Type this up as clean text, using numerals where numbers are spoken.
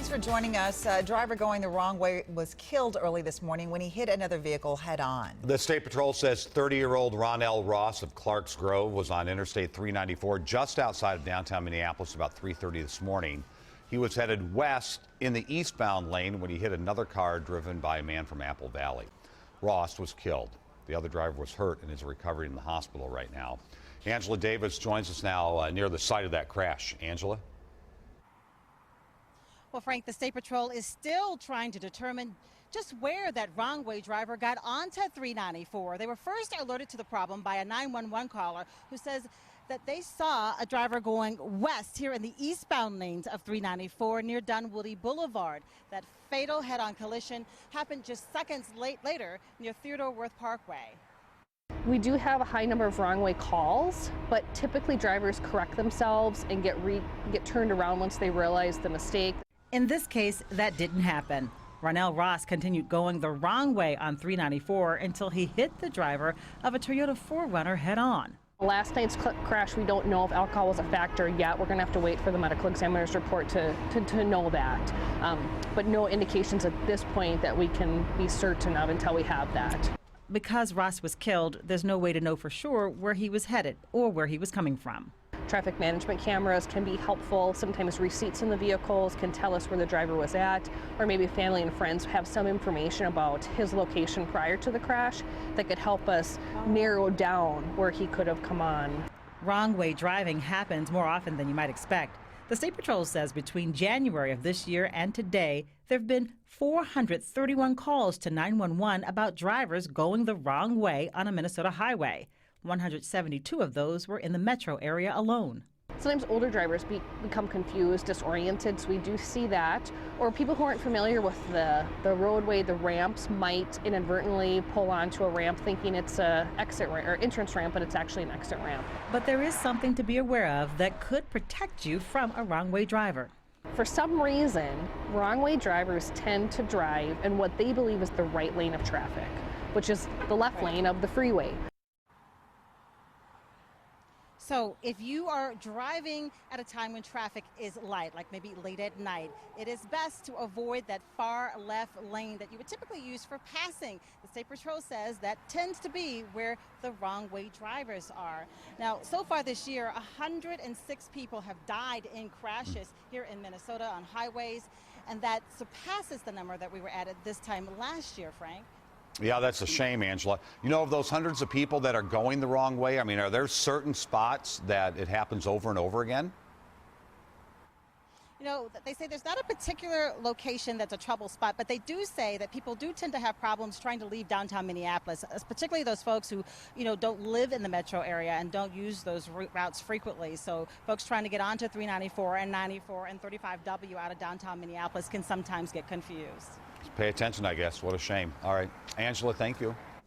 Thanks for joining us. A driver going the wrong way was killed early this morning when he hit another vehicle head-on. The State Patrol says 30-year-old Ronell Ross of Clarks Grove was on Interstate 394 just outside of downtown Minneapolis about 3:30 this morning. He was headed west in the eastbound lane when he hit another car driven by a man from Apple Valley. Ross was killed. The other driver was hurt and is recovering in the hospital right now. Angela Davis joins us now near the site of that crash. Angela? Well, Frank, the State Patrol is still trying to determine just where that wrong-way driver got onto 394. They were first alerted to the problem by a 911 caller who says that they saw a driver going west here in the eastbound lanes of 394 near Dunwoody Boulevard. That fatal head-on collision happened just seconds later near Theodore Worth Parkway. We do have a high number of wrong-way calls, but typically drivers correct themselves and get turned around once they realize the mistake. In this case, that didn't happen. Ronell Ross continued going the wrong way on 394 until he hit the driver of a Toyota 4Runner head-on. Last night's crash, we don't know if alcohol was a factor yet. We're going to have to wait for the medical examiner's report to know that. But no indications at this point that we can be certain of until we have that. Because Ross was killed, there's no way to know for sure where he was headed or where he was coming from. Traffic management cameras can be helpful. Sometimes receipts in the vehicles can tell us where the driver was at, or maybe family and friends have some information about his location prior to the crash that could help us narrow down where he could have come on. Wrong-way driving happens more often than you might expect. The State Patrol says between January of this year and today, there have been 431 calls to 911 about drivers going the wrong way on a Minnesota highway. 172 of those were in the metro area alone. Sometimes older drivers become confused, disoriented, so we do see that. Or people who aren't familiar with the roadway, the ramps, might inadvertently pull onto a ramp thinking it's an exit or entrance ramp, but it's actually an exit ramp. But there is something to be aware of that could protect you from a wrong-way driver. For some reason, wrong-way drivers tend to drive in what they believe is the right lane of traffic, which is the left lane of the freeway. So if you are driving at a time when traffic is light, like maybe late at night, it is best to avoid that far left lane that you would typically use for passing. The State Patrol says that tends to be where the wrong-way drivers are. Now, so far this year, 106 people have died in crashes here in Minnesota on highways, and that surpasses the number that we were at this time last year, Frank. Yeah, that's a shame, Angela. You know, of those hundreds of people that are going the wrong way, I mean, are there certain spots that it happens over and over again? You know, they say there's not a particular location that's a trouble spot, but they do say that people do tend to have problems trying to leave downtown Minneapolis, particularly those folks who, you know, don't live in the metro area and don't use those routes frequently. So folks trying to get onto 394 and 94 and 35W out of downtown Minneapolis can sometimes get confused. Pay attention, I guess. What a shame. All right. Angela, thank you.